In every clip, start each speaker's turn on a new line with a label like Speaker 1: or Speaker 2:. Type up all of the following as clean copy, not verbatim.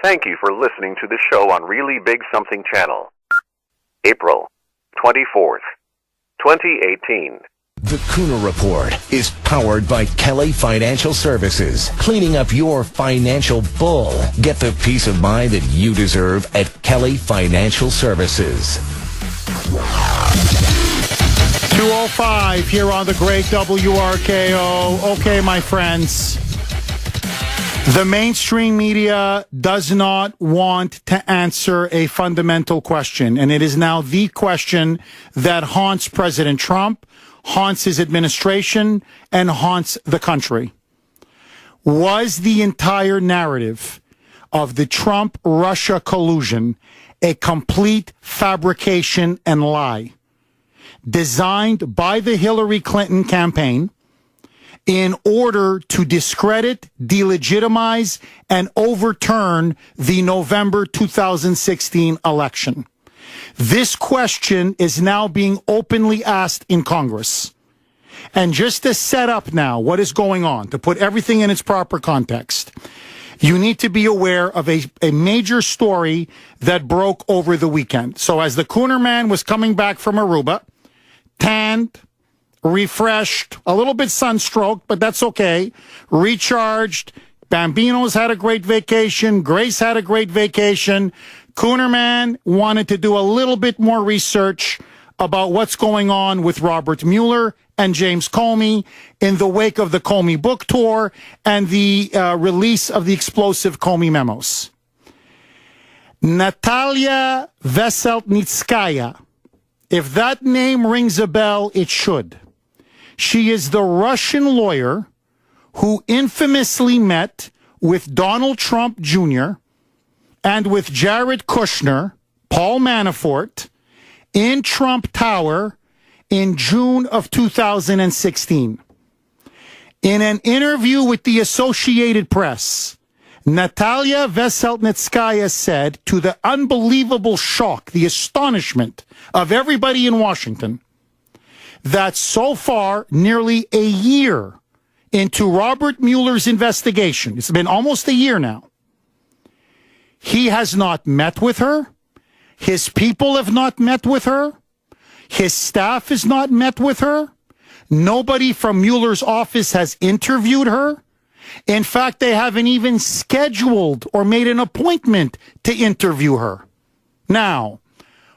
Speaker 1: Thank you for listening to the show on Really Big Something Channel. April 24th, 2018.
Speaker 2: The Kuhner Report is powered by Kelly Financial Services. Cleaning up your financial bull. Get the peace of mind that you deserve at Kelly Financial Services.
Speaker 3: 2:05 here on the great WRKO. Okay, my friends. The mainstream media does not want to answer a fundamental question, and it is now the question that haunts President Trump, haunts his administration, and haunts the country. Was the entire narrative of the Trump-Russia collusion a complete fabrication and lie, designed by the Hillary Clinton campaign in order to discredit, delegitimize, and overturn the November 2016 election? This question is now being openly asked in Congress. And just to set up now what is going on, to put everything in its proper context, you need to be aware of a major story that broke over the weekend. So as the Kuhner man was coming back from Aruba, tanned, refreshed, a little bit sunstroked, but that's okay, recharged, Bambino's had a great vacation, Grace had a great vacation, Kuhner man wanted to do a little bit more research about what's going on with Robert Mueller and James Comey in the wake of the Comey book tour and the release of the explosive Comey memos. Natalia Veselnitskaya, if that name rings a bell, it should. She is the Russian lawyer who infamously met with Donald Trump Jr. and with Jared Kushner, Paul Manafort, in Trump Tower in June of 2016. In an interview with the Associated Press, Natalia Veselnitskaya said, to the unbelievable shock, the astonishment of everybody in Washington, that so far, nearly a year into Robert Mueller's investigation, it's been almost a year now, he has not met with her, his people have not met with her, his staff has not met with her, nobody from Mueller's office has interviewed her. In fact, they haven't even scheduled or made an appointment to interview her. Now,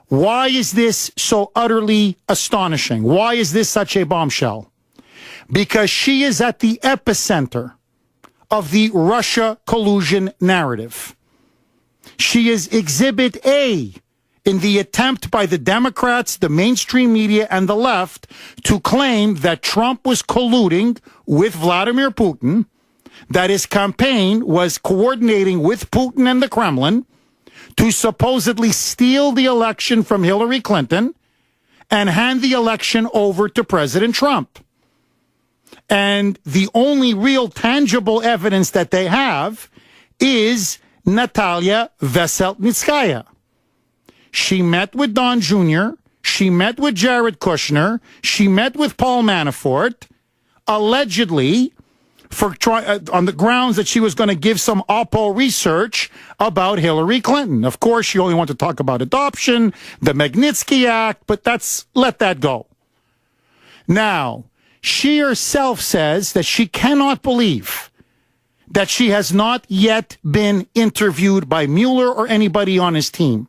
Speaker 3: why is this so utterly astonishing? Why is this such a bombshell? Because she is at the epicenter of the Russia collusion narrative. She is Exhibit A in the attempt by the Democrats, the mainstream media, and the left to claim that Trump was colluding with Vladimir Putin, that his campaign was coordinating with Putin and the Kremlin to supposedly steal the election from Hillary Clinton and hand the election over to President Trump. And the only real tangible evidence that they have is Natalia Veselnitskaya. She met with Don Jr., she met with Jared Kushner, she met with Paul Manafort, allegedly on the grounds that she was going to give some Oppo research about Hillary Clinton. Of course, she only wanted to talk about adoption, the Magnitsky Act, but let that go. Now, she herself says that she cannot believe that she has not yet been interviewed by Mueller or anybody on his team.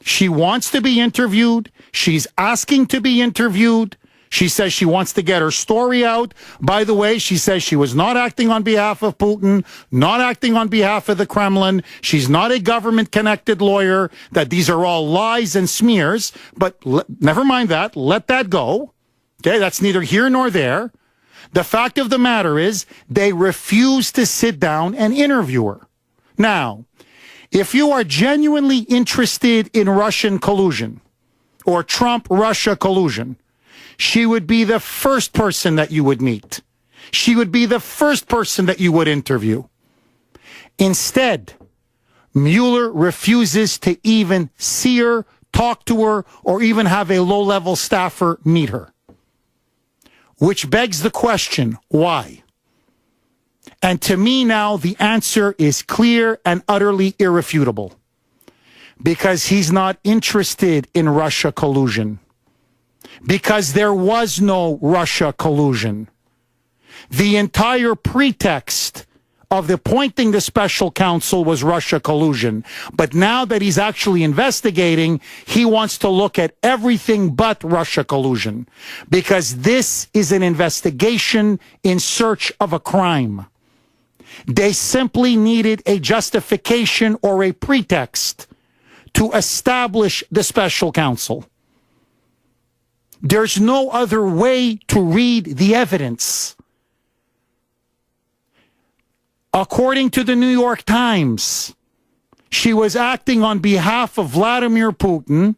Speaker 3: She wants to be interviewed. She's asking to be interviewed. She says she wants to get her story out. By the way, she says she was not acting on behalf of Putin, not acting on behalf of the Kremlin. She's not a government-connected lawyer, that these are all lies and smears. But never mind that. Let that go. Okay, that's neither here nor there. The fact of the matter is they refuse to sit down and interview her. Now, if you are genuinely interested in Russian collusion or Trump-Russia collusion, she would be the first person that you would meet. She would be the first person that you would interview. Instead, Mueller refuses to even see her, talk to her, or even have a low-level staffer meet her. Which begs the question, why? And to me now, the answer is clear and utterly irrefutable. Because he's not interested in Russia collusion. Because there was no Russia collusion. The entire pretext of appointing the special counsel was Russia collusion. But now that he's actually investigating, he wants to look at everything but Russia collusion. Because this is an investigation in search of a crime. They simply needed a justification or a pretext to establish the special counsel. There's no other way to read the evidence. According to the New York Times, she was acting on behalf of Vladimir Putin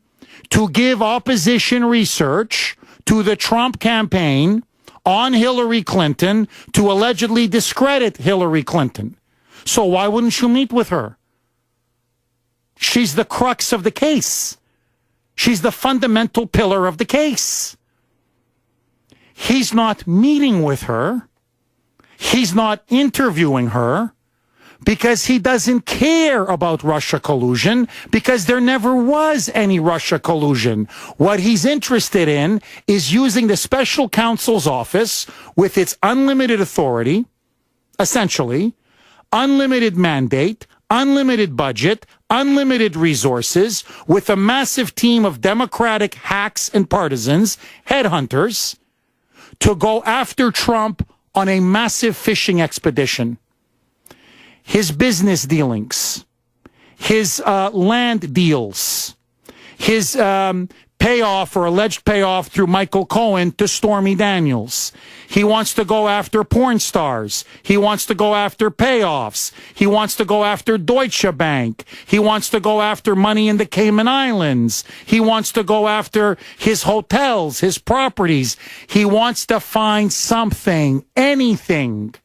Speaker 3: to give opposition research to the Trump campaign on Hillary Clinton to allegedly discredit Hillary Clinton. So why wouldn't you meet with her? She's the crux of the case. She's the fundamental pillar of the case. He's not meeting with her. He's not interviewing her because he doesn't care about Russia collusion, because there never was any Russia collusion. What he's interested in is using the special counsel's office with its unlimited authority, essentially, unlimited mandate, unlimited budget, unlimited resources, with a massive team of Democratic hacks and partisans, headhunters, to go after Trump on a massive fishing expedition. His business dealings, his land deals, his payoff or alleged payoff through Michael Cohen to Stormy Daniels. He wants to go after porn stars. He wants to go after payoffs. He wants to go after Deutsche Bank. He wants to go after money in the Cayman Islands. He wants to go after his hotels, his properties. He wants to find something, anything,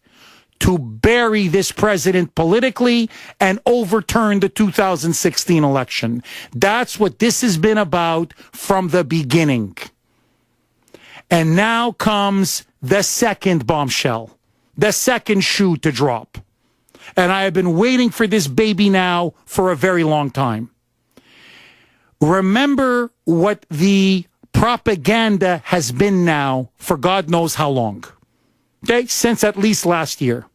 Speaker 3: to bury this president politically and overturn the 2016 election. That's what this has been about from the beginning. And now comes the second bombshell, the second shoe to drop. And I have been waiting for this baby now for a very long time. Remember what the propaganda has been now for God knows how long. Okay, since at least last year.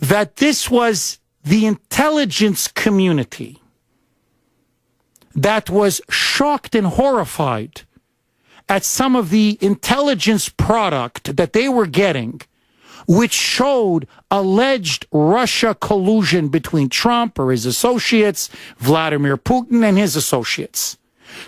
Speaker 3: That this was the intelligence community that was shocked and horrified at some of the intelligence product that they were getting, which showed alleged Russia collusion between Trump or his associates, Vladimir Putin and his associates.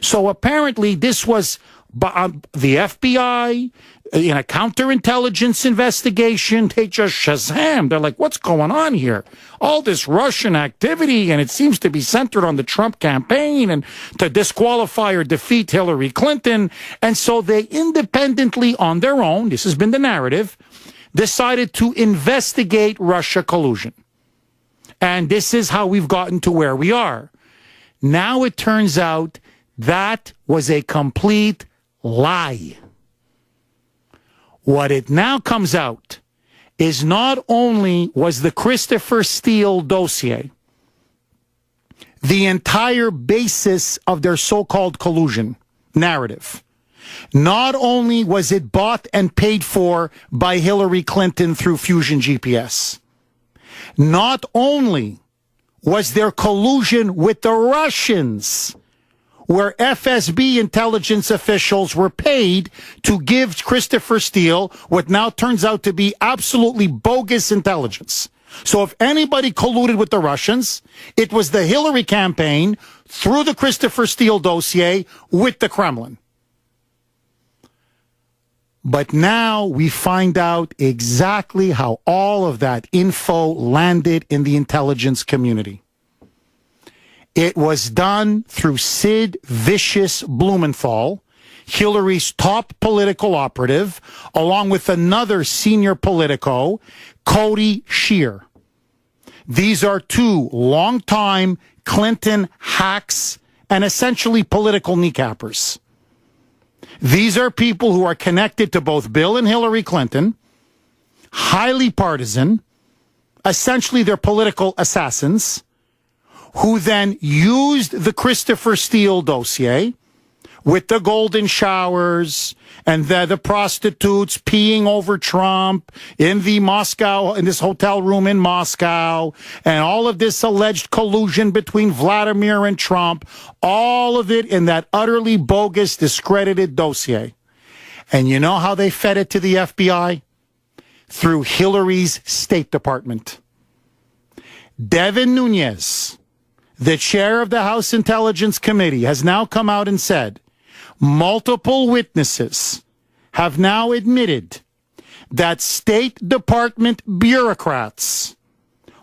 Speaker 3: So apparently this was the FBI, in a counterintelligence investigation. They just Shazam. They're like, what's going on here? All this Russian activity, and it seems to be centered on the Trump campaign and to disqualify or defeat Hillary Clinton. And so they independently, on their own, this has been the narrative, decided to investigate Russia collusion. And this is how we've gotten to where we are. Now it turns out that was a complete lie. What it now comes out is not only was the Christopher Steele dossier the entire basis of their so-called collusion narrative, not only was it bought and paid for by Hillary Clinton through Fusion GPS, not only was there collusion with the Russians, where FSB intelligence officials were paid to give Christopher Steele what now turns out to be absolutely bogus intelligence. So if anybody colluded with the Russians, it was the Hillary campaign through the Christopher Steele dossier with the Kremlin. But now we find out exactly how all of that info landed in the intelligence community. It was done through Sid Vicious Blumenthal, Hillary's top political operative, along with another senior politico, Cody Shear. These are two longtime Clinton hacks and essentially political kneecappers. These are people who are connected to both Bill and Hillary Clinton, highly partisan, essentially they're political assassins, who then used the Christopher Steele dossier with the golden showers and the prostitutes peeing over Trump in this hotel room in Moscow, and all of this alleged collusion between Vladimir and Trump, all of it in that utterly bogus, discredited dossier. And you know how they fed it to the FBI? Through Hillary's State Department. Devin Nunes, the chair of the House Intelligence Committee, has now come out and said multiple witnesses have now admitted that State Department bureaucrats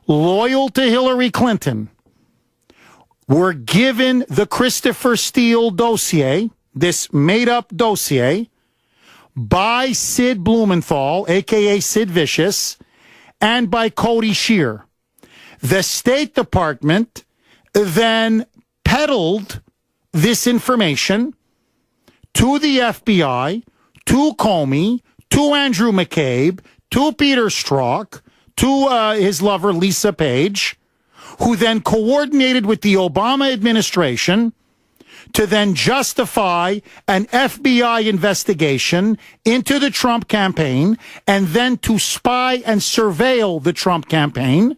Speaker 3: loyal to Hillary Clinton were given the Christopher Steele dossier, this made-up dossier, by Sid Blumenthal, a.k.a. Sid Vicious, and by Cody Shear. The State Department then peddled this information to the FBI, to Comey, to Andrew McCabe, to Peter Strzok, to his lover Lisa Page, who then coordinated with the Obama administration to then justify an FBI investigation into the Trump campaign, and then to spy and surveil the Trump campaign.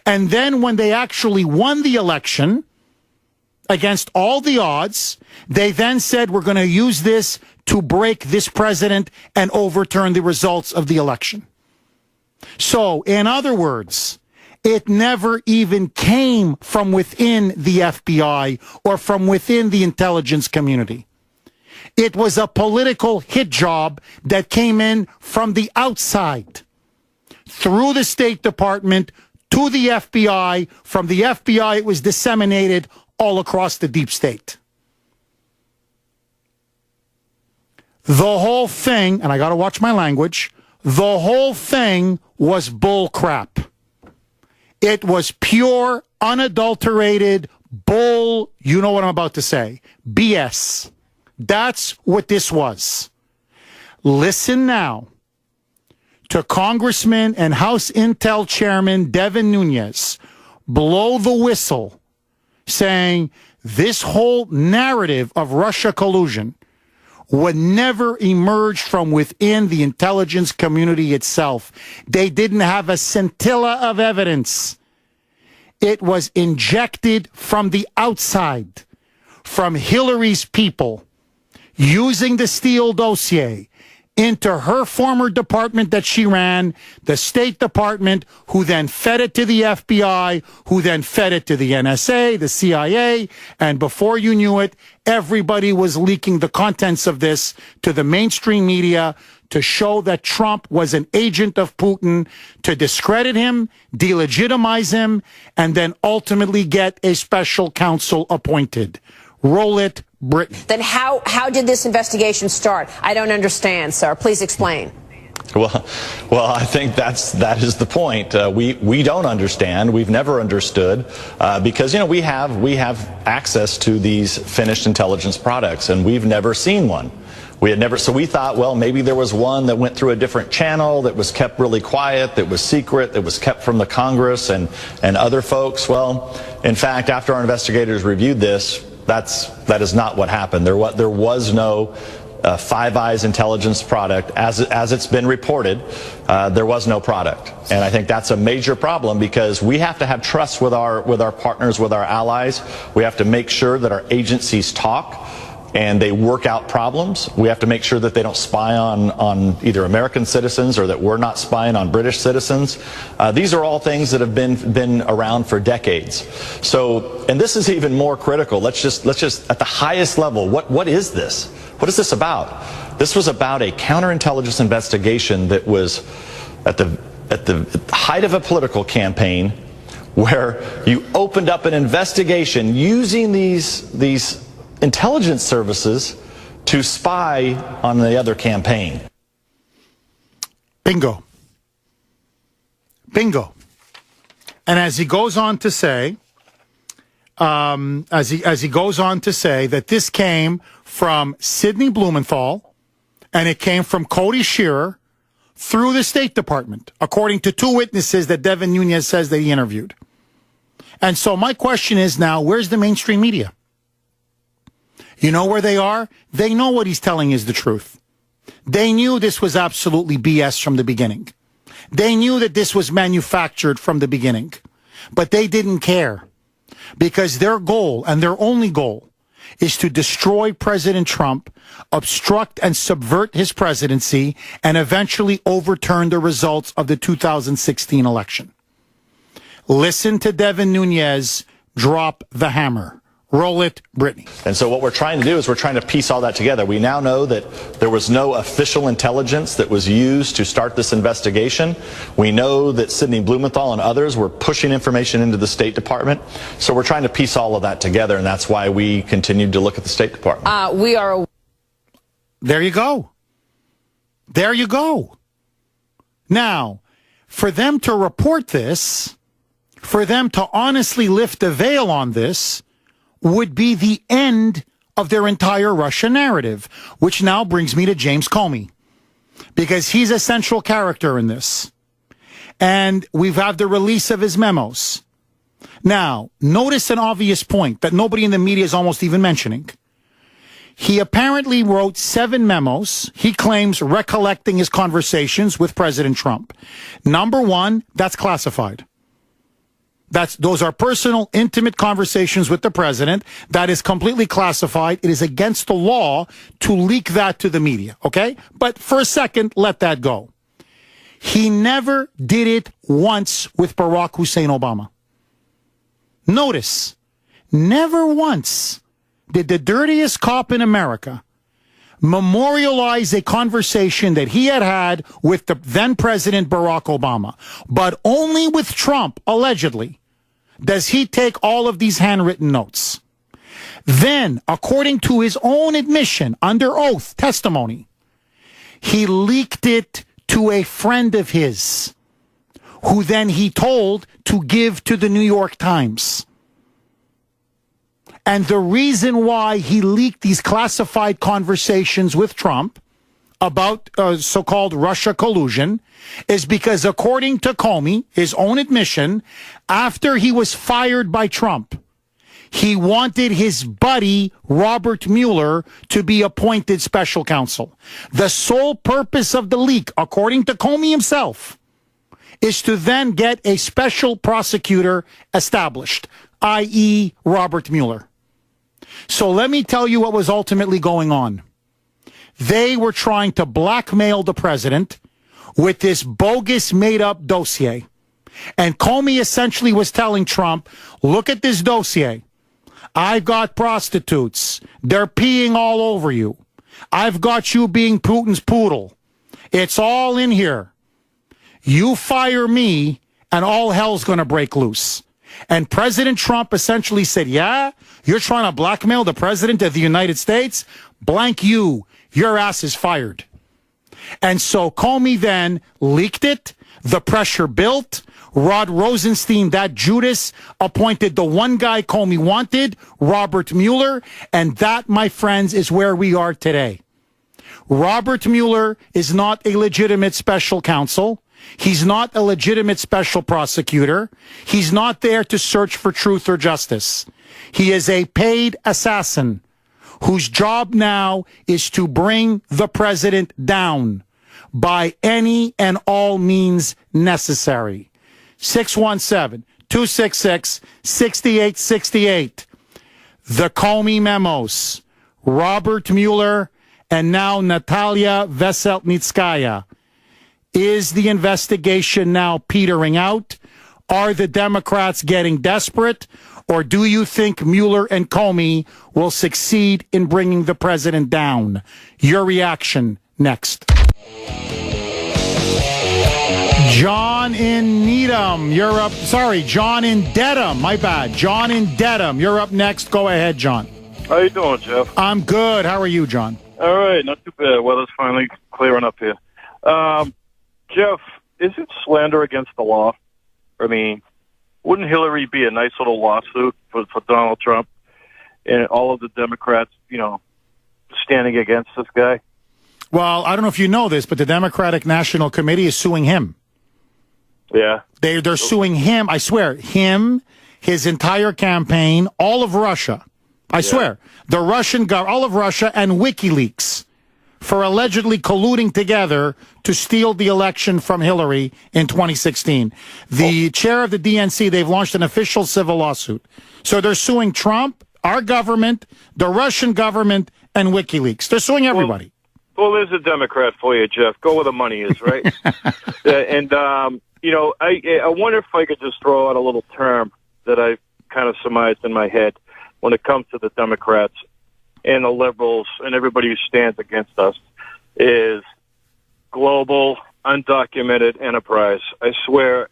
Speaker 3: And then when they actually won the election, against all the odds, they then said, we're going to use this to break this president and overturn the results of the election. So, in other words, it never even came from within the FBI or from within the intelligence community. It was a political hit job that came in from the outside, through the State Department to the FBI. From the FBI, it was disseminated all across the deep state. The whole thing, and I got to watch my language, the whole thing was bull crap. It was pure, unadulterated bull, you know what I'm about to say, BS. That's what this was. Listen now to Congressman and House Intel Chairman Devin Nunes blow the whistle, saying this whole narrative of Russia collusion would never emerge from within the intelligence community itself. They didn't have a scintilla of evidence. It was injected from the outside, from Hillary's people, using the Steele dossier into her former department that she ran, the State Department, who then fed it to the FBI, who then fed it to the NSA, the CIA, and before you knew it, everybody was leaking the contents of this to the mainstream media to show that Trump was an agent of Putin, to discredit him, delegitimize him, and then ultimately get a special counsel appointed. Roll it, Britain.
Speaker 4: Then how did this investigation start? I don't understand, sir. Please explain.
Speaker 5: Well, I think that is the point. We don't understand. We've never understood because we have access to these finished intelligence products, and we've never seen one. So we thought, well, maybe there was one that went through a different channel that was kept really quiet, that was secret, that was kept from the Congress and other folks. Well, in fact, after our investigators reviewed this, that is not what happened. There was no Five Eyes intelligence product as it's been reported. There was no product, and I think that's a major problem because we have to have trust with our partners, with our allies. We have to make sure that our agencies talk and they work out problems. We have to make sure that they don't spy on either American citizens or that we're not spying on British citizens. These are all things that have been around for decades. So, and this is even more critical. Let's just at the highest level, what is this? What is this about? This was about a counterintelligence investigation that was at the height of a political campaign, where you opened up an investigation using these intelligence services to spy on the other campaign.
Speaker 3: Bingo. Bingo. And as he goes on to say, as he goes on to say that this came from Sidney Blumenthal and it came from Cody Shearer, through the State Department, according to two witnesses that Devin Nunes says that he interviewed. And so my question is now, where's the mainstream media? You know where they are? They know what he's telling is the truth. They knew this was absolutely BS from the beginning. They knew that this was manufactured from the beginning. But they didn't care. Because their goal, and their only goal, is to destroy President Trump, obstruct and subvert his presidency, and eventually overturn the results of the 2016 election. Listen to Devin Nunes drop the hammer. Roll it, Brittany.
Speaker 5: And so what we're trying to do is we're trying to piece all that together. We now know that there was no official intelligence that was used to start this investigation. We know that Sidney Blumenthal and others were pushing information into the State Department. So we're trying to piece all of that together, and that's why we continued to look at the State Department.
Speaker 3: There you go. There you go. Now, for them to report this, for them to honestly lift the veil on this, would be the end of their entire Russia narrative, which now brings me to James Comey, because he's a central character in this. And we've had the release of his memos. Now, notice an obvious point that nobody in the media is almost even mentioning. He apparently wrote 7 memos, he claims, recollecting his conversations with President Trump. Number 1, that's classified. Those are personal, intimate conversations with the president. That is completely classified. It is against the law to leak that to the media, okay? But for a second, let that go. He never did it once with Barack Hussein Obama. Notice, never once did the dirtiest cop in America memorialize a conversation that he had with the then President Barack Obama. But only with Trump, allegedly, does he take all of these handwritten notes. Then, according to his own admission, under oath testimony, he leaked it to a friend of his, who then he told to give to the New York Times. And the reason why he leaked these classified conversations with Trump about so-called Russia collusion is because, according to Comey, his own admission, after he was fired by Trump, he wanted his buddy, Robert Mueller, to be appointed special counsel. The sole purpose of the leak, according to Comey himself, is to then get a special prosecutor established, i.e. Robert Mueller. So let me tell you what was ultimately going on. They were trying to blackmail the president with this bogus made-up dossier. And Comey essentially was telling Trump, look at this dossier. I've got prostitutes. They're peeing all over you. I've got you being Putin's poodle. It's all in here. You fire me, and all hell's going to break loose. And President Trump essentially said, yeah, you're trying to blackmail the president of the United States? Blank you. Your ass is fired. And so Comey then leaked it. The pressure built. Rod Rosenstein, that Judas, appointed the one guy Comey wanted, Robert Mueller. And that, my friends, is where we are today. Robert Mueller is not a legitimate special counsel. He's not a legitimate special prosecutor. He's not there to search for truth or justice. He is a paid assassin whose job now is to bring the president down by any and all means necessary. 617-266-6868. The Comey memos. Robert Mueller and now Natalia Veselnitskaya. Is the investigation now petering out? Are the Democrats getting desperate? Or do you think Mueller and Comey will succeed in bringing the president down? Your reaction next. John in Needham, you're up. Sorry, John in Dedham. My bad. John in Dedham, you're up next. Go ahead, John.
Speaker 6: How you doing, Jeff?
Speaker 3: I'm good. How are you, John?
Speaker 6: All right, not too bad. Weather's finally clearing up here. Jeff, is it slander against the law? I mean, wouldn't Hillary be a nice little lawsuit for Donald Trump and all of the Democrats, standing against this guy?
Speaker 3: Well, I don't know if you know this, but the Democratic National Committee is suing him.
Speaker 6: Yeah.
Speaker 3: They're suing him, I swear, him, his entire campaign, all of Russia. I swear. The Russian government, all of Russia, and WikiLeaks for allegedly colluding together to steal the election from Hillary in 2016. The chair of the DNC, they've launched an official civil lawsuit. So they're suing Trump, our government, the Russian government, and WikiLeaks. They're suing everybody.
Speaker 6: Well, there's a Democrat for you, Jeff. Go where the money is, right? You know, I wonder if I could just throw out a little term that I kind of surmised in my head when it comes to the Democrats and the liberals and everybody who stands against us is global, undocumented enterprise. I swear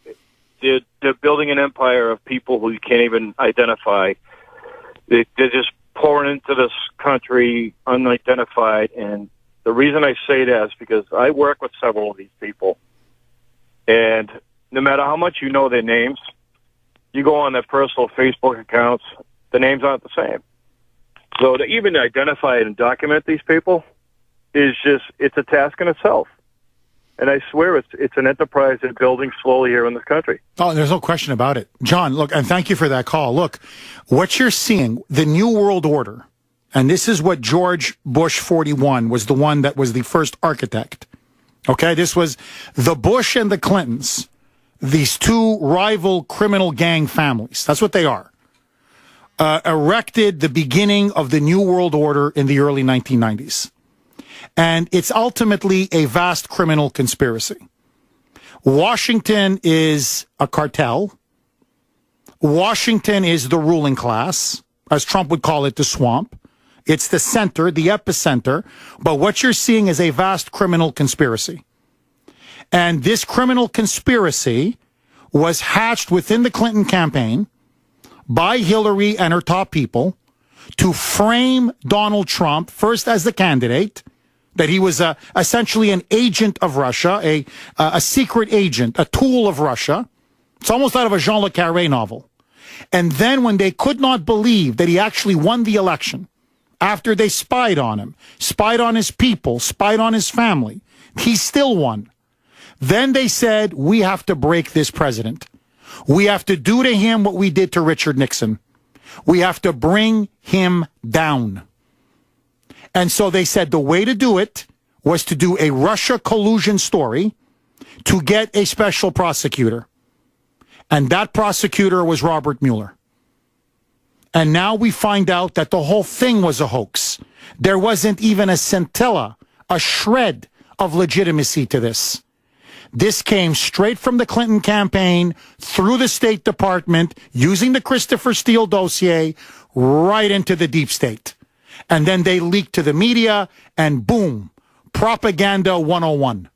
Speaker 6: they're building an empire of people who you can't even identify. They're just pouring into this country unidentified. And the reason I say that is because I work with several of these people. And no matter how much you know their names, you go on their personal Facebook accounts, the names aren't the same. So to even identify and document these people is just, it's a task in itself. And I swear it's an enterprise they're building slowly here in this country.
Speaker 3: Oh, there's no question about it. John, look, and thank you for that call. Look, what you're seeing, the New World Order, and this is what George Bush 41 was the one that was the first architect. Okay, this was the Bush and the Clintons, these two rival criminal gang families. That's what they are. Erected the beginning of the New World Order in the early 1990s. And it's ultimately a vast criminal conspiracy. Washington is a cartel. Washington is the ruling class, as Trump would call it, the swamp. It's the center, the epicenter. But what you're seeing is a vast criminal conspiracy. And this criminal conspiracy was hatched within the Clinton campaign by Hillary and her top people to frame Donald Trump first as the candidate, that he was essentially an agent of Russia, a secret agent, a tool of Russia. It's almost out of a Jean Le Carré novel. And then when they could not believe that he actually won the election, after they spied on him, spied on his people, spied on his family, he still won. Then they said, we have to break this president. We have to do to him what we did to Richard Nixon. We have to bring him down. And so they said the way to do it was to do a Russia collusion story to get a special prosecutor. And that prosecutor was Robert Mueller. And now we find out that the whole thing was a hoax. There wasn't even a scintilla, a shred of legitimacy to this. This came straight from the Clinton campaign, through the State Department, using the Christopher Steele dossier, right into the deep state. And then they leaked to the media, and boom, propaganda 101.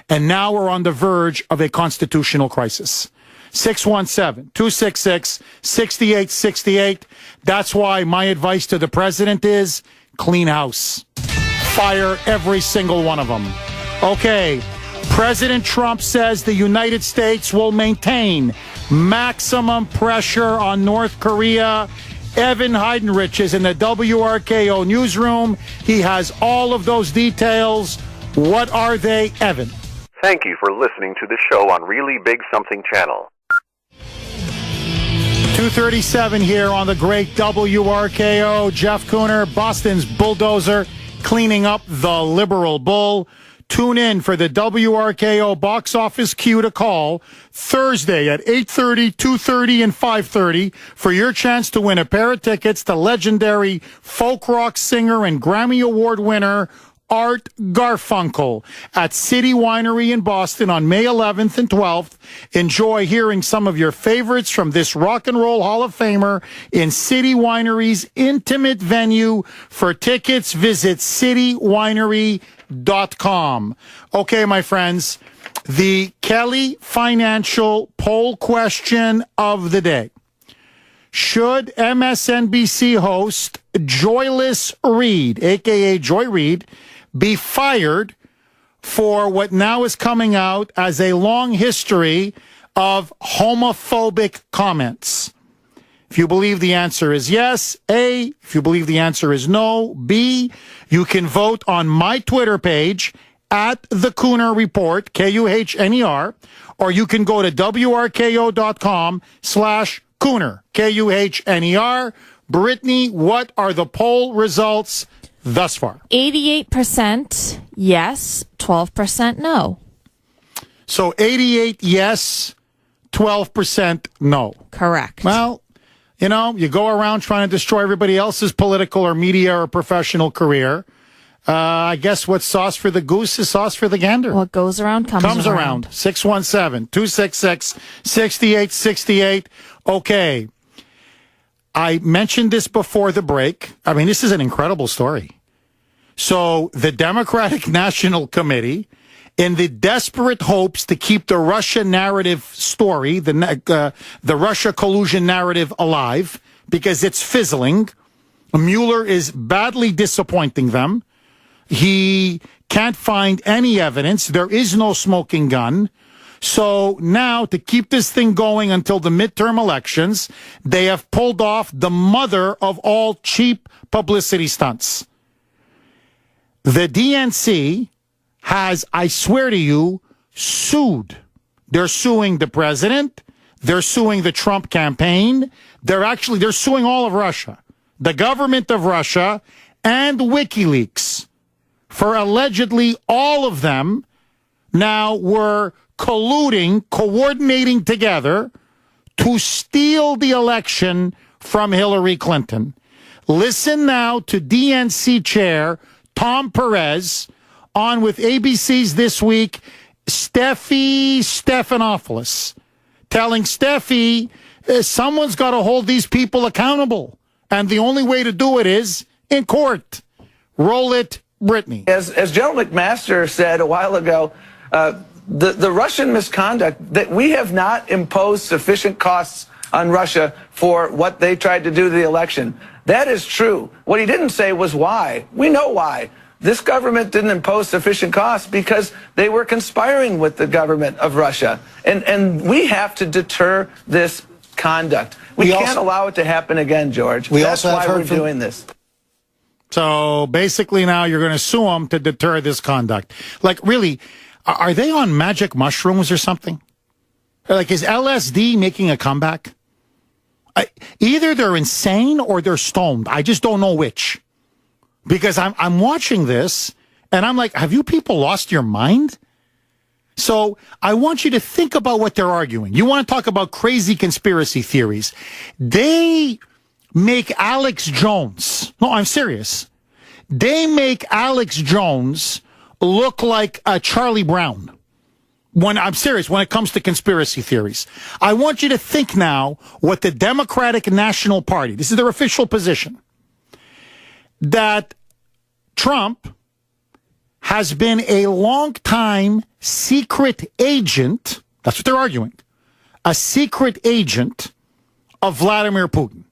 Speaker 3: And now we're on the verge of a constitutional crisis. 617-266-6868. That's why my advice to the president is clean house. Fire every single one of them. Okay, President Trump says the United States will maintain maximum pressure on North Korea. Evan Heidenrich is in the WRKO newsroom. He has all of those details. What are they, Evan?
Speaker 1: Thank you for listening to the show on Really Big Something Channel.
Speaker 3: 2:37 here on the great WRKO. Jeff Kuhner, Boston's bulldozer, cleaning up the liberal bull. Tune in for the WRKO box office cue to call Thursday at 8:30, 2:30, and 5:30 for your chance to win a pair of tickets to legendary folk rock singer and Grammy Award winner Art Garfunkel at City Winery in Boston on May 11th and 12th. Enjoy hearing some of your favorites from this Rock and Roll Hall of Famer in City Winery's intimate venue. For tickets, visit citywinery.com. Okay, my friends, the Kelly Financial poll question of the day. Should MSNBC host Joyless Reed, a.k.a. Joy Reid, be fired for what now is coming out as a long history of homophobic comments? If you believe the answer is yes, A. If you believe the answer is no, B. You can vote on my Twitter page at the Kuhner Report, Kuhner, or you can go to WRKO.com/Kuhner, Kuhner. Brittany, what are the poll results thus far?
Speaker 7: 88% yes, 12% no.
Speaker 3: So 88 yes, 12% no.
Speaker 7: Correct.
Speaker 3: Well, you know, you go around trying to destroy everybody else's political or media or professional career. I guess what's sauce for the goose is sauce for the gander.
Speaker 7: What goes around comes
Speaker 3: around. 617-266-6868. Okay. I mentioned this before the break. I mean, this is an incredible story. So the Democratic National Committee, in the desperate hopes to keep the Russia narrative story, the Russia collusion narrative alive, because it's fizzling, Mueller is badly disappointing them. He can't find any evidence. There is no smoking gun. So now, to keep this thing going until the midterm elections, they have pulled off the mother of all cheap publicity stunts. The DNC has, I swear to you, sued. They're suing the president. They're suing the Trump campaign. They're suing all of Russia, the government of Russia, and WikiLeaks, for allegedly all of them now were colluding, coordinating together to steal the election from Hillary Clinton. Listen now to DNC chair Tom Perez on with ABC's This Week, Steffi Stephanopoulos, telling Steffi someone's got to hold these people accountable, and the only way to do it is in court. Roll it, Brittany.
Speaker 8: As General McMaster said a while ago, the Russian misconduct, that we have not imposed sufficient costs on Russia for what they tried to do to the election. That is true. What he didn't say was why. We know why. This government didn't impose sufficient costs because they were conspiring with the government of Russia. And we have to deter this conduct. We can't allow it to happen again, George. That's why we're doing this.
Speaker 3: So basically now you're going to sue them to deter this conduct. Like, really, are they on magic mushrooms or something? Like, is LSD making a comeback? Either they're insane or they're stoned. I just don't know which. Because I'm watching this, and I'm like, have you people lost your mind? So I want you to think about what they're arguing. You want to talk about crazy conspiracy theories. They make Alex Jones. No, I'm serious. They make Alex Jones look like Charlie Brown. I'm serious when it comes to conspiracy theories. I want you to think now what the Democratic National Party, this is their official position, that Trump has been a long-time secret agent, that's what they're arguing, a secret agent of Vladimir Putin.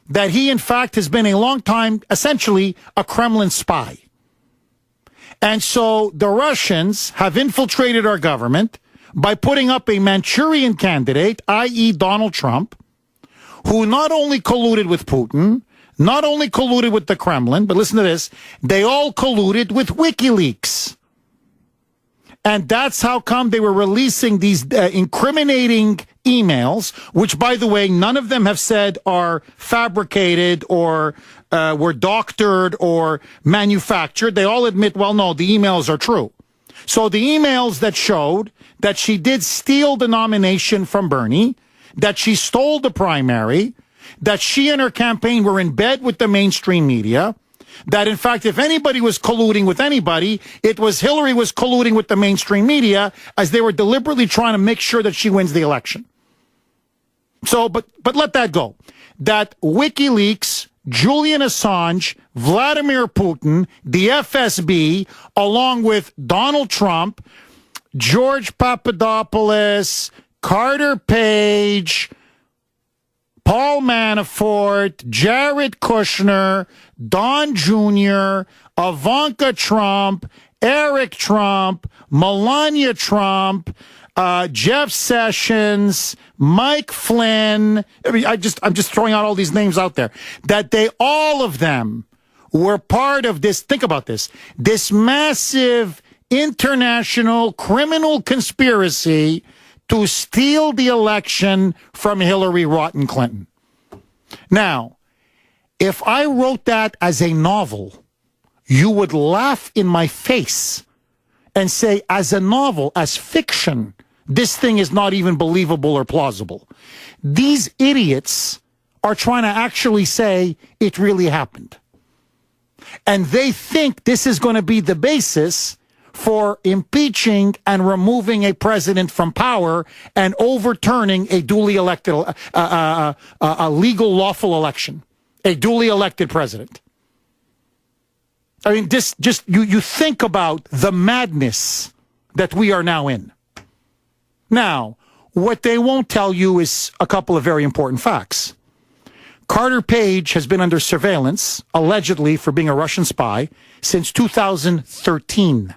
Speaker 3: That he, in fact, has been a long time, essentially, a Kremlin spy. And so the Russians have infiltrated our government by putting up a Manchurian candidate, i.e. Donald Trump, who not only colluded with Putin, not only colluded with the Kremlin, but listen to this, they all colluded with WikiLeaks. And that's how come they were releasing these incriminating emails, which, by the way, none of them have said are fabricated or were doctored or manufactured. They all admit, well, no, the emails are true. So the emails that showed that she did steal the nomination from Bernie, that she stole the primary, that she and her campaign were in bed with the mainstream media, that, in fact, if anybody was colluding with anybody, it was Hillary was colluding with the mainstream media as they were deliberately trying to make sure that she wins the election. So, but let that go. That WikiLeaks, Julian Assange, Vladimir Putin, the FSB, along with Donald Trump, George Papadopoulos, Carter Page, Paul Manafort, Jared Kushner, Don Jr., Ivanka Trump, Eric Trump, Melania Trump, Jeff Sessions, Mike Flynn. I mean, I'm just throwing out all these names out there. That all of them were part of this. Think about this. This massive international criminal conspiracy to steal the election from Hillary Rotten Clinton. Now, if I wrote that as a novel, you would laugh in my face and say, as a novel, as fiction, this thing is not even believable or plausible. These idiots are trying to actually say it really happened. And they think this is going to be the basis for impeaching and removing a president from power and overturning a duly elected, a legal, lawful election, a duly elected president. I mean, you think about the madness that we are now in. Now, what they won't tell you is a couple of very important facts. Carter Page has been under surveillance, allegedly for being a Russian spy, since 2013.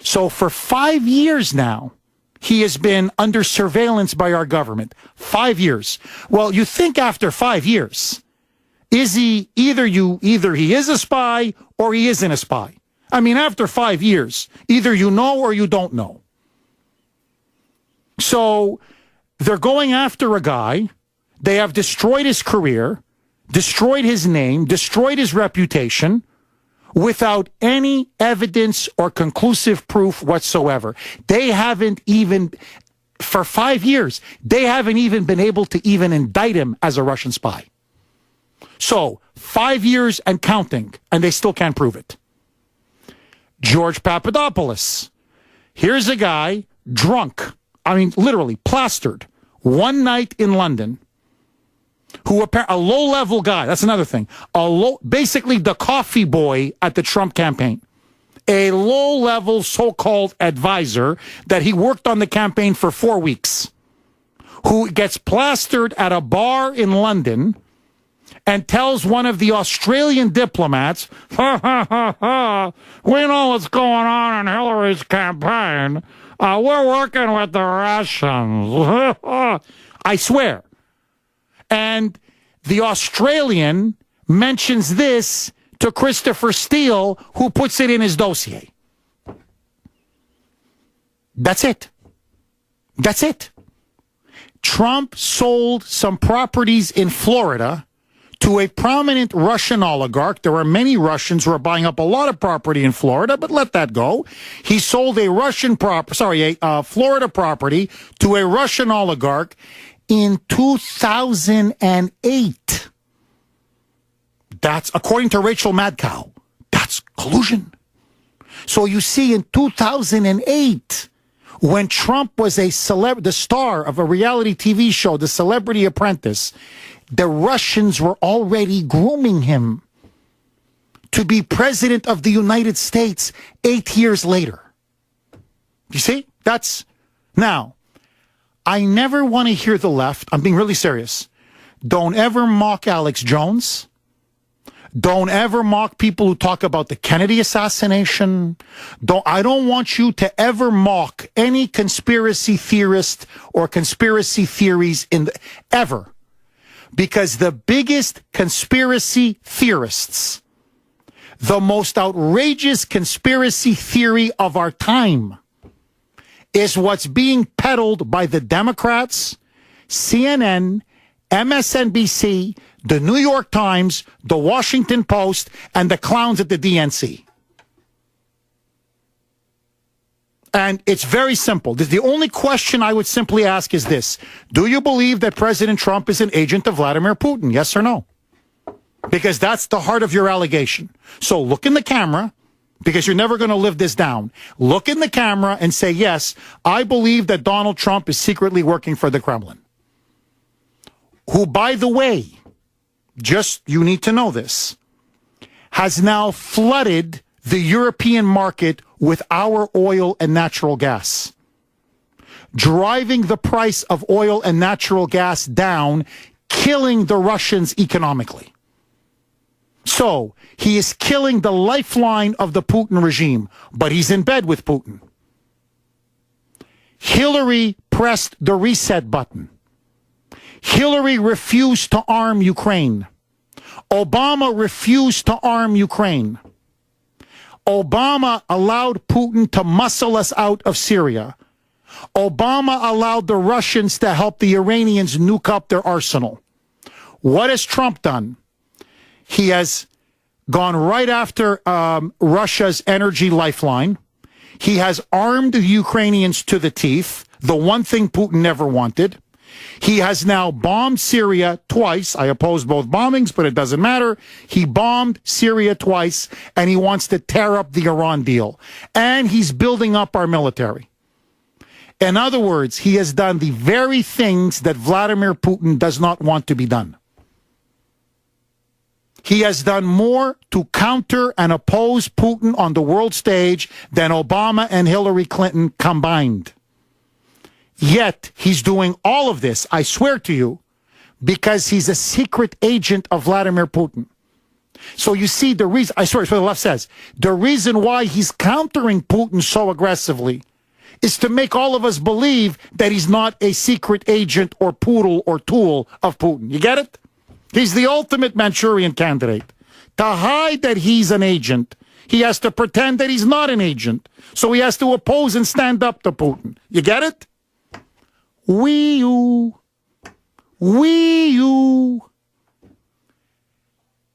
Speaker 3: So for 5 years now, he has been under surveillance by our government. 5 years. Well, you think after 5 years, is he either he is a spy or he isn't a spy? I mean, after 5 years, either you know or you don't know. So they're going after a guy. They have destroyed his career, destroyed his name, destroyed his reputation without any evidence or conclusive proof whatsoever. They haven't even, for 5 years, they haven't even been able to even indict him as a Russian spy. So 5 years and counting, and they still can't prove it. George Papadopoulos. Here's a guy drunk. I mean, literally plastered one night in London, who a low-level guy. That's another thing. Basically the coffee boy at the Trump campaign. A low-level so-called advisor that he worked on the campaign for 4 weeks, who gets plastered at a bar in London and tells one of the Australian diplomats, ha, ha, ha, ha, we know what's going on in Hillary's campaign. We're working with the Russians. I swear. And the Australian mentions this to Christopher Steele, who puts it in his dossier. That's it. That's it. Trump sold some properties in Florida to a prominent Russian oligarch. There are many Russians who are buying up a lot of property in Florida, but let that go. He sold a Florida property to a Russian oligarch in 2008. That's, according to Rachel Madcow, that's collusion. So you see, in 2008, when Trump was the star of a reality TV show, The Celebrity Apprentice, the Russians were already grooming him to be president of the United States 8 years later. You see? Now, I never want to hear the left. I'm being really serious. Don't ever mock Alex Jones. Don't ever mock people who talk about the Kennedy assassination. I don't want you to ever mock any conspiracy theorist or conspiracy theories ever. Because the biggest conspiracy theorists, the most outrageous conspiracy theory of our time, is what's being peddled by the Democrats, CNN, MSNBC, the New York Times, the Washington Post, and the clowns at the DNC. And it's very simple. The only question I would simply ask is this. Do you believe that President Trump is an agent of Vladimir Putin? Yes or no? Because that's the heart of your allegation. So look in the camera, because you're never going to live this down. Look in the camera and say, yes, I believe that Donald Trump is secretly working for the Kremlin. Who, by the way, you need to know this, has now flooded the European market with our oil and natural gas, driving the price of oil and natural gas down, killing the Russians economically. So he is killing the lifeline of the Putin regime, but he's in bed with Putin. Hillary pressed the reset button. Hillary refused to arm Ukraine. Obama refused to arm Ukraine. Obama allowed Putin to muscle us out of Syria. Obama allowed the Russians to help the Iranians nuke up their arsenal. What has Trump done? He has gone right after Russia's energy lifeline. He has armed the Ukrainians to the teeth, the one thing Putin never wanted. He has now bombed Syria twice. I oppose both bombings, but it doesn't matter. He bombed Syria twice, and he wants to tear up the Iran deal. And he's building up our military. In other words, he has done the very things that Vladimir Putin does not want to be done. He has done more to counter and oppose Putin on the world stage than Obama and Hillary Clinton combined. Yet, he's doing all of this, I swear to you, because he's a secret agent of Vladimir Putin. So you see, the reason, I swear, it's what the left says, the reason why he's countering Putin so aggressively is to make all of us believe that he's not a secret agent or poodle or tool of Putin. You get it? He's the ultimate Manchurian candidate. To hide that he's an agent, he has to pretend that he's not an agent. So he has to oppose and stand up to Putin. You get it? Wee-oo. Wee-oo.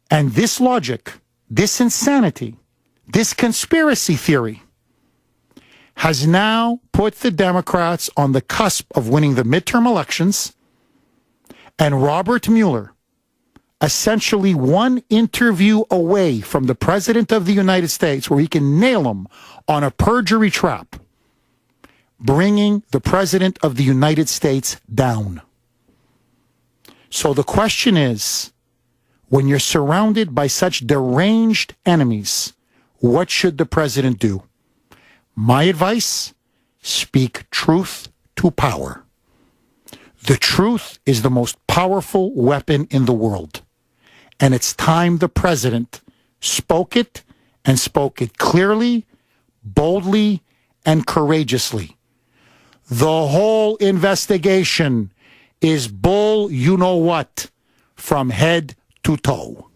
Speaker 3: And this logic, this insanity, this conspiracy theory has now put the Democrats on the cusp of winning the midterm elections, and Robert Mueller, essentially one interview away from the President of the United States where he can nail him on a perjury trap, bringing the President of the United States down. So the question is, when you're surrounded by such deranged enemies, what should the President do? My advice, speak truth to power. The truth is the most powerful weapon in the world. And it's time the President spoke it, and spoke it clearly, boldly, and courageously. The whole investigation is bull you-know-what from head to toe.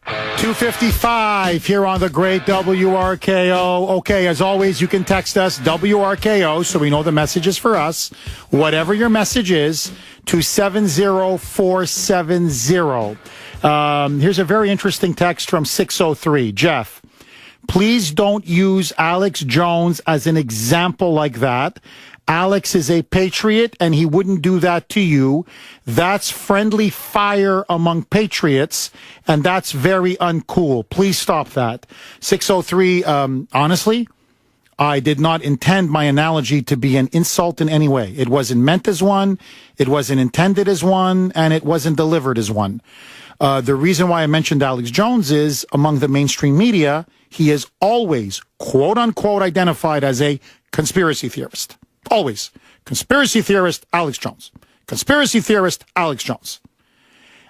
Speaker 3: 2:55 here on the great WRKO. Okay, as always, you can text us WRKO so we know the message is for us. Whatever your message is, to 70470. Here's a very interesting text from 603. Jeff, please don't use Alex Jones as an example like that. Alex is a patriot, and he wouldn't do that to you. That's friendly fire among patriots, and that's very uncool. Please stop that. 603, honestly, I did not intend my analogy to be an insult in any way. It wasn't meant as one, it wasn't intended as one, and it wasn't delivered as one. The reason why I mentioned Alex Jones is, among the mainstream media, he is always, quote-unquote, identified as a conspiracy theorist. Always. Conspiracy theorist, Alex Jones. Conspiracy theorist, Alex Jones.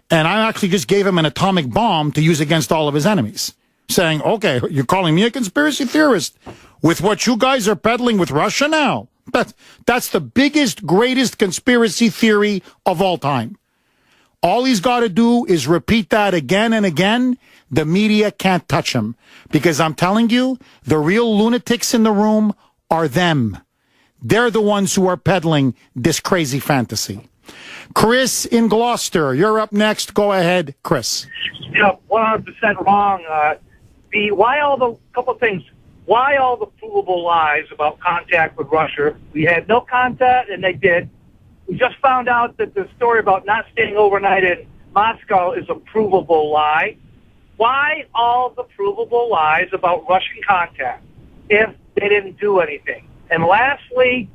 Speaker 3: And I actually just gave him an atomic bomb to use against all of his enemies, saying, okay, you're calling me a conspiracy theorist with what you guys are peddling with Russia now? That's the biggest, greatest conspiracy theory of all time. All he's got to do is repeat that again and again. The media can't touch him, because I'm telling you, the real lunatics in the room are them. They're the ones who are peddling this crazy fantasy. Chris in Gloucester, you're up next. Go ahead, Chris.
Speaker 9: Yeah, 100% wrong. Couple things. Why all the provable lies about contact with Russia? We had no contact, and they did. We just found out that the story about not staying overnight in Moscow is a provable lie. Why all the provable lies about Russian contact if they didn't do anything? And lastly,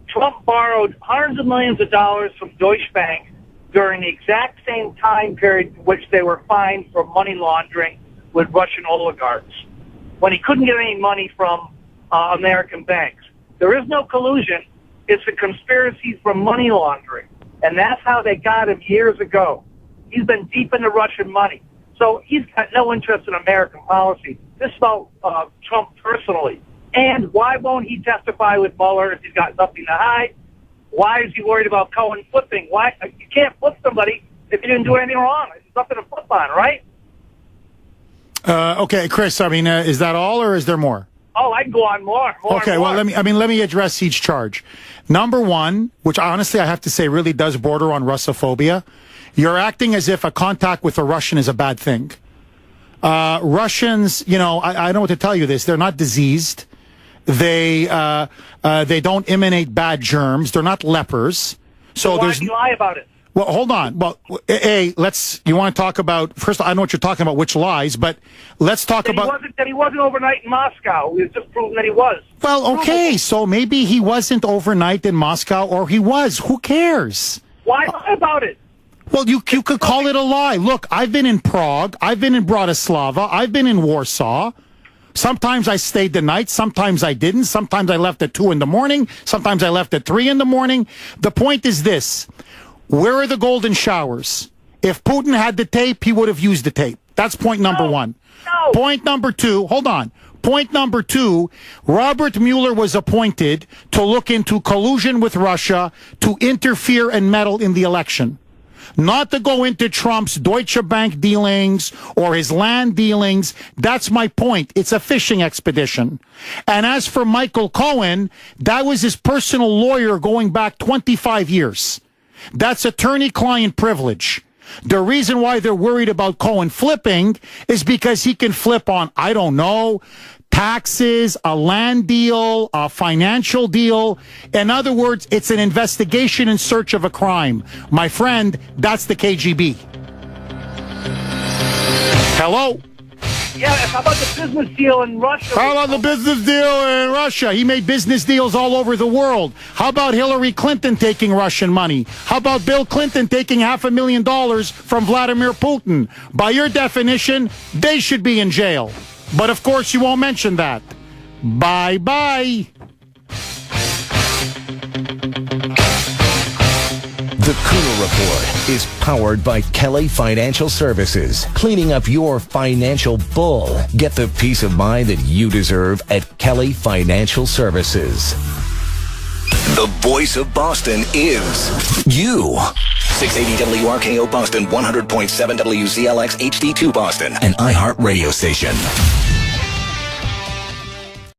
Speaker 9: Trump borrowed hundreds of millions of dollars from Deutsche Bank during the exact same time period in which they were fined for money laundering with Russian oligarchs, when he couldn't get any money from American banks. There is no collusion. It's a conspiracy for money laundering. And that's how they got him years ago. He's been deep into Russian money. So he's got no interest in American policy. This is about Trump personally. And why won't he testify with Mueller if he's got nothing to hide? Why is he worried about Cohen flipping? Why you can't flip somebody if you didn't do anything wrong? There's nothing to flip on, right?
Speaker 3: Okay, Chris. I mean, is that all, or is there more?
Speaker 9: Oh, I can go on more.
Speaker 3: Okay, well, let me address each charge. Number one, which honestly I have to say really does border on Russophobia. You're acting as if a contact with a Russian is a bad thing. Russians, I don't know what to tell you this. They're not diseased. They don't emanate bad germs. They're not lepers. So
Speaker 9: why do you lie about it?
Speaker 3: Well, hold on. Well, you want to talk about, first of all, I know what you're talking about, which lies, but let's talk about...
Speaker 9: That he wasn't overnight in Moscow. It's just proven that he was.
Speaker 3: Well, okay, so maybe he wasn't overnight in Moscow, or he was. Who cares?
Speaker 9: Why lie about it?
Speaker 3: Well, you could call it a lie. Look, I've been in Prague, I've been in Bratislava, I've been in Warsaw. Sometimes I stayed the night, sometimes I didn't. Sometimes I left at 2 in the morning, sometimes I left at 3 in the morning. The point is this. Where are the golden showers? If Putin had the tape, he would have used the tape. That's point number one.
Speaker 9: No.
Speaker 3: Point number two, hold on. Point number two, Robert Mueller was appointed to look into collusion with Russia to interfere and meddle in the election. Not to go into Trump's Deutsche Bank dealings or his land dealings. That's my point. It's a fishing expedition. And as for Michael Cohen, that was his personal lawyer going back 25 years. That's attorney-client privilege. The reason why they're worried about Cohen flipping is because he can flip on, I don't know, taxes, a land deal, a financial deal. In other words, it's an investigation in search of a crime. My friend, that's the KGB. Hello?
Speaker 9: Yeah, how about the business deal in Russia?
Speaker 3: How about the business deal in Russia? He made business deals all over the world. How about Hillary Clinton taking Russian money? How about Bill Clinton taking $500,000 from Vladimir Putin? By your definition, they should be in jail. But of course, you won't mention that. Bye-bye.
Speaker 2: The Kuhner Report is powered by Kelly Financial Services. Cleaning up your financial bull. Get the peace of mind that you deserve at Kelly Financial Services. The voice of Boston is you. 680 WRKO Boston, 100.7 WZLX HD2 Boston, an iHeart radio station.